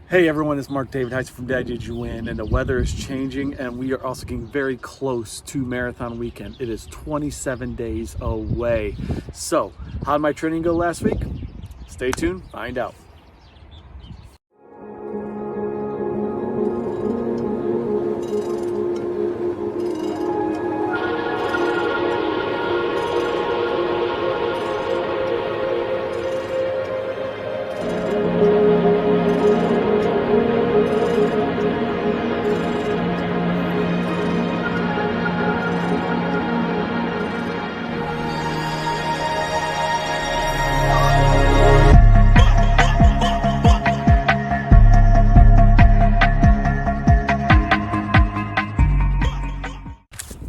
Hey everyone, it's Mark David Heitz from Dad Did You Win, and the weather is changing and we are also getting very close to marathon weekend. It is 27 days away. So, how did my training go last week? Stay tuned, find out.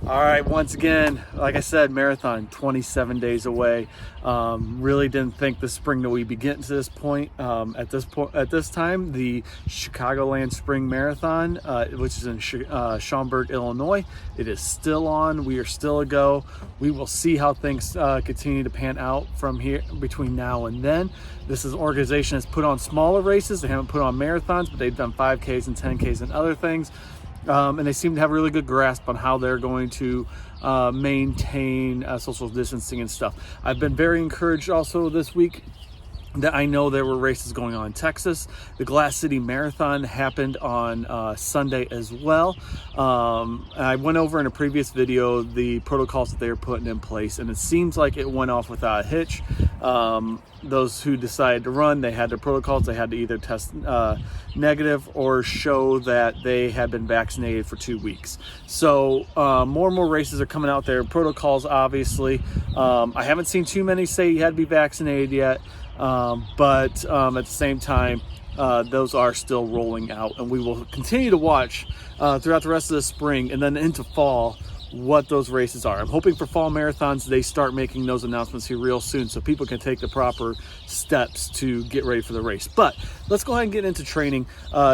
All right, once again, like I said, marathon 27 days away. Really didn't think this spring that we'd be getting to this point. At this time, the Chicagoland Spring Marathon, which is in Schaumburg, Illinois, it is still on. We are still a go. We will see how things continue to pan out from here between now and then. This is an organization that's put on smaller races. They haven't put on marathons, but they've done 5Ks and 10Ks and other things. And they seem to have a really good grasp on how they're going to maintain social distancing and stuff. I've been very encouraged also this week that I know there were races going on in Texas. The Glass City Marathon happened on Sunday as well. I went over in a previous video the protocols that they were putting in place, and it seems like it went off without a hitch. Those who decided to run, they had their protocols. They had to either test negative or show that they had been vaccinated for 2 weeks. So more and more races are coming out there. Protocols, obviously. I haven't seen too many say you had to be vaccinated yet. But at the same time, those are still rolling out, and we will continue to watch throughout the rest of the spring and then into fall what those races are. I'm hoping for fall marathons they start making those announcements here real soon so people can take the proper steps to get ready for the race. But let's go ahead and get into training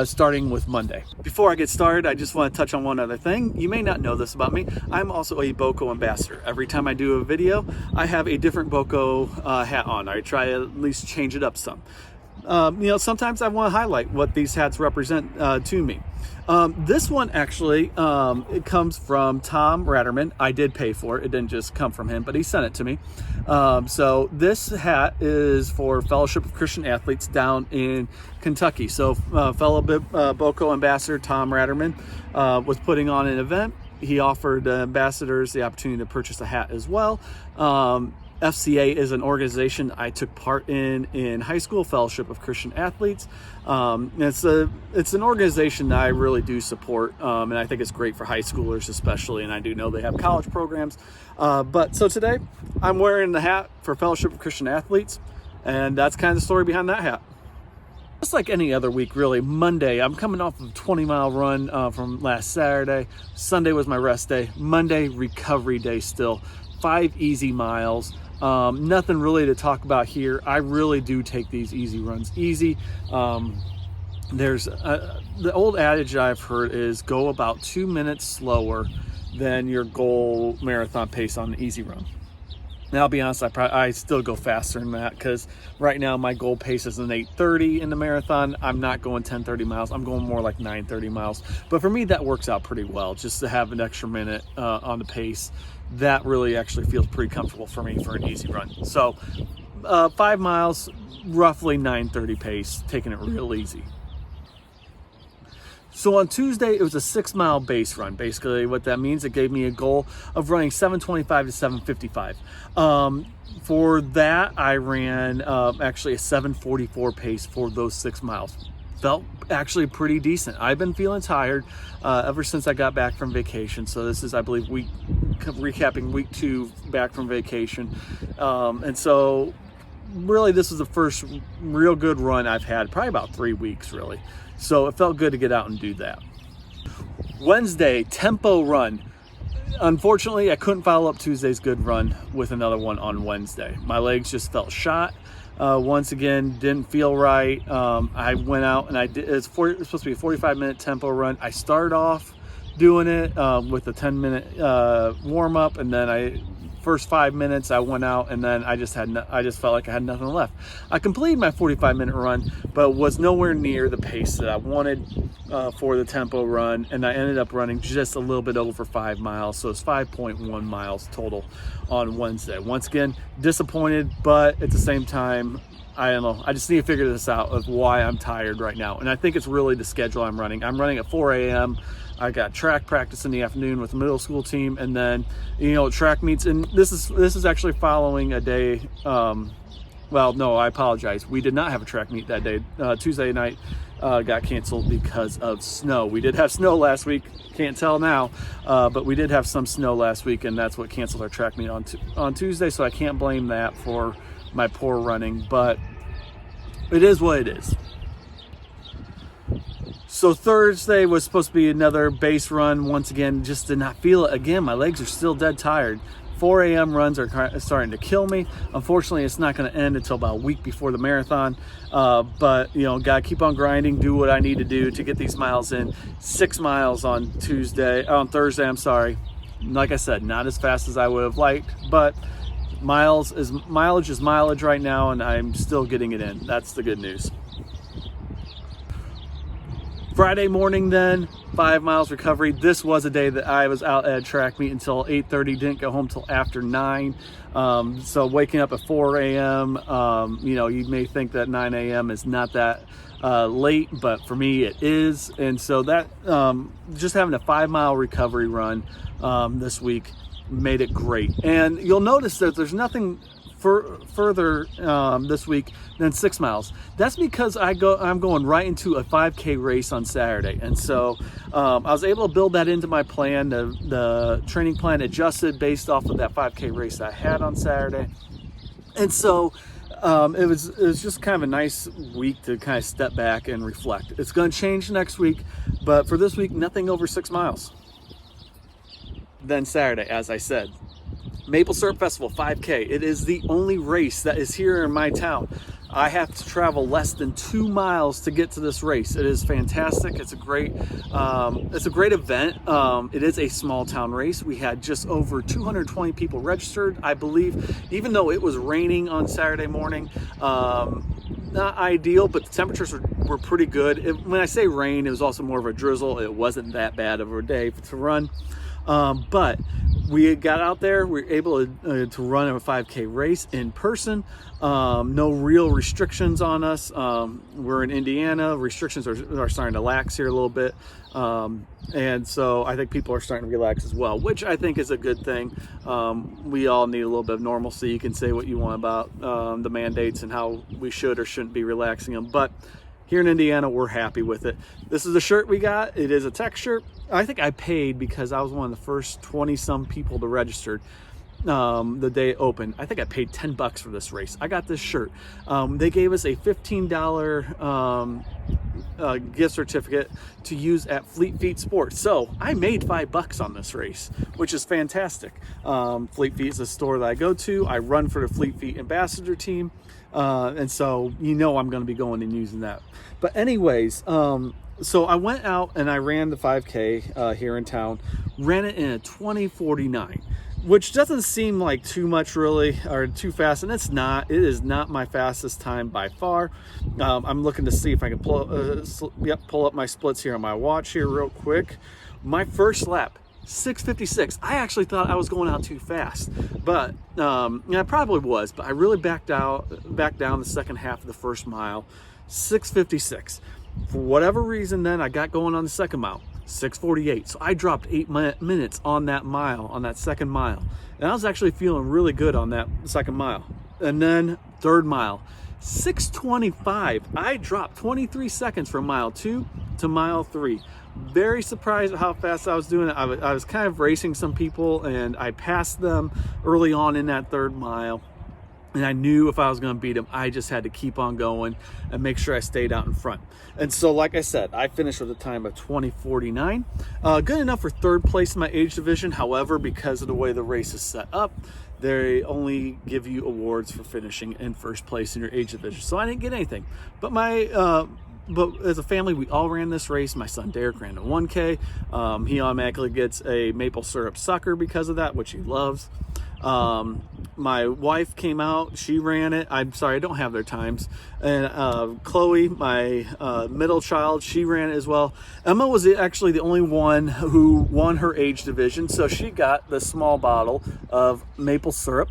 starting with Monday. Before I get started, I just want to touch on one other thing. You may not know this about me. I'm also a BOCO Ambassador. Every time I do a video, I have a different BOCO hat on. I try to at least change it up some. Sometimes I want to highlight what these hats represent to me. This one actually, it comes from Tom Ratterman. I did pay for it. It didn't just come from him, but he sent it to me. So this hat is for Fellowship of Christian Athletes down in Kentucky. So fellow BOCO Ambassador Tom Ratterman was putting on an event. He offered ambassadors the opportunity to purchase a hat as well. FCA is an organization I took part in high school, Fellowship of Christian Athletes. It's an organization that I really do support, and I think it's great for high schoolers especially, and I do know they have college programs. So today, I'm wearing the hat for Fellowship of Christian Athletes, and that's kind of the story behind that hat. Just like any other week, really, Monday, I'm coming off of a 20-mile run from last Saturday. Sunday was my rest day. Monday, recovery day still. 5 easy miles. Nothing really to talk about here. I really do take these easy runs easy. There's the old adage I've heard is go about 2 minutes slower than your goal marathon pace on an easy run. Now, I'll be honest, I still go faster than that because right now my goal pace is an 8:30 in the marathon. I'm not going 10:30 miles. I'm going more like 9:30 miles. But for me, that works out pretty well. Just to have an extra minute on the pace, that really actually feels pretty comfortable for me for an easy run. So 5 miles, roughly 9:30 pace, taking it real easy. So on Tuesday, it was a 6-mile base run. Basically what that means, it gave me a goal of running 7:25 to 7:55. For that, I ran actually a 7:44 pace for those 6 miles. Felt actually pretty decent. I've been feeling tired ever since I got back from vacation. So this is, I believe, recapping week 2 back from vacation. And so really this was the first real good run I've had, probably about 3 weeks really. So it felt good to get out and do that. Wednesday, tempo run. Unfortunately, I couldn't follow up Tuesday's good run with another one on Wednesday. My legs just felt shot. Once again, didn't feel right. I went out and I did, it's supposed to be a 45-minute tempo run. I started off doing it with a 10-minute warm-up, and then first 5 minutes I went out, and then I just felt like I had nothing left. I completed my 45-minute run, but was nowhere near the pace that I wanted for the tempo run, and I ended up running just a little bit over 5 miles, so it's 5.1 miles total on Wednesday. Once again, disappointed, but at the same time, I don't know. I just need to figure this out of why I'm tired right now. And I think it's really the schedule I'm running. I'm running at 4 a.m. I got track practice in the afternoon with the middle school team, and then, track meets. And this is actually following a day. Well, no, I apologize. We did not have a track meet that day. Tuesday night got canceled because of snow. We did have snow last week. Can't tell now, but we did have some snow last week, and that's what canceled our track meet on Tuesday. So I can't blame that for my poor running, but it is what it is. So Thursday was supposed to be another base run. Once again, just did not feel it. Again, my legs are still dead tired. 4 a.m. runs are starting to kill me. Unfortunately, it's not going to end until about a week before the marathon. But gotta keep on grinding, do what I need to do to get these miles in. 6 miles on Thursday. Like I said, not as fast as I would have liked, but mileage is mileage right now, and I'm still getting it in. That's the good news. Friday morning then, 5 miles recovery. This was a day that I was out at a track meet until 8:30, didn't go home till after 9. So waking up at 4 a.m., you may think that 9 a.m. is not that late, but for me it is. And so that just having a 5 mile recovery run this week made it great. And you'll notice that there's nothing further this week than 6 miles. That's because I'm going right into a 5K race on Saturday, and so I was able to build that into my plan. The training plan adjusted based off of that 5K race I had on Saturday, and so it was just kind of a nice week to kind of step back and reflect. It's going to change next week, but for this week, nothing over 6 miles. Then Saturday, as I said, Maple Syrup Festival 5K. It is the only race that is here in my town. I have to travel less than 2 miles to get to this race. It is fantastic. It's a great event. It is a small town race. We had just over 220 people registered, I believe, even though it was raining on Saturday morning. Not ideal, but the temperatures were pretty good. When I say rain, it was also more of a drizzle. It wasn't that bad of a day to run. But we got out there, we were able to run a 5K race in person. No real restrictions on us. We're in Indiana. Restrictions are starting to lax here a little bit. And so I think people are starting to relax as well, which I think is a good thing. We all need a little bit of normalcy. You can say what you want about the mandates and how we should or shouldn't be relaxing them, but here in Indiana, we're happy with it. This is the shirt we got. It is a tech shirt. I think I paid because I was one of the first 20-some people to register the day it opened. I think I paid $10 for this race. I got this shirt. They gave us a $15 gift certificate to use at Fleet Feet Sports. So I made $5 on this race, which is fantastic. Fleet Feet is a store that I go to. I run for the Fleet Feet Ambassador team. And so, I'm going to be going and using that. But anyways, so I went out and I ran the 5K here in town, ran it in a 20:49, which doesn't seem like too much really, or too fast, and it's not. It is not my fastest time by far. I'm looking to see if I can pull up my splits here on my watch here real quick. My first lap, 6:56. I actually thought I was going out too fast, but I probably was, but I really backed down the second half of the first mile. 6:56. For whatever reason, then I got going on the second mile. 6:48. So I dropped 8 minutes on that second mile, and I was actually feeling really good on that second mile. And then third mile, 6:25. I dropped 23 seconds from mile 2 to mile 3. Very surprised at how fast I was doing it. I was kind of racing some people, and I passed them early on in that third mile. And I knew if I was going to beat them, I just had to keep on going and make sure I stayed out in front. And so, like I said, I finished with a time of 20:49. Good enough for third place in my age division. However, because of the way the race is set up, they only give you awards for finishing in first place in your age division. So I didn't get anything. But But as a family, we all ran this race. My son Derek ran a 1K. He automatically gets a maple syrup sucker because of that, which he loves. My wife came out, she ran it. I'm sorry, I don't have their times. And Chloe, my middle child, she ran it as well. Emma was actually the only one who won her age division, so she got the small bottle of maple syrup,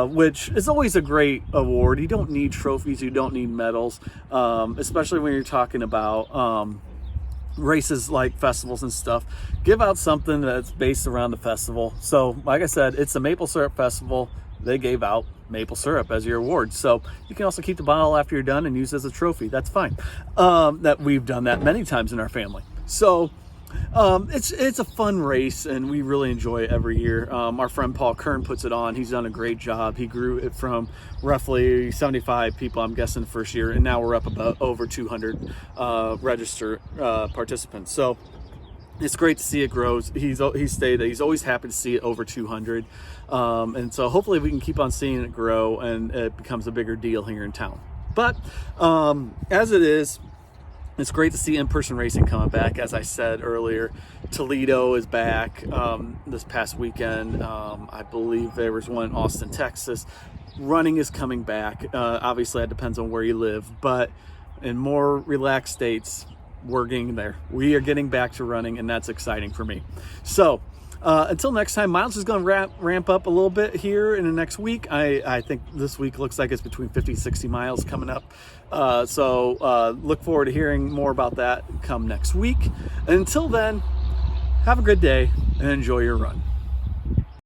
which is always a great award. You don't need trophies, you don't need medals, especially when you're talking about races like festivals and stuff. Give out something that's based around the festival. So like I said, it's a maple syrup festival. They gave out maple syrup as your award. So you can also keep the bottle after you're done and use it as a trophy. That's fine. That we've done that many times in our family. So it's a fun race, and we really enjoy it every year. Our friend Paul Kern puts it on. He's done a great job. He grew it from roughly 75 people, I'm guessing, the first year, and now we're up about over 200 registered participants. So it's great to see it grows. He's stated that he's always happy to see it over 200, and so hopefully we can keep on seeing it grow and it becomes a bigger deal here in town. But as it is, it's great to see in-person racing coming back. As I said earlier, Toledo is back this past weekend. I believe there was one in Austin, Texas. Running is coming back. Obviously, that depends on where you live, but in more relaxed states, we're getting there. We are getting back to running, and that's exciting for me. So until next time, miles is going to ramp up a little bit here in the next week. I think this week looks like it's between 50 and 60 miles coming up. So look forward to hearing more about that come next week. And until then, have a good day and enjoy your run.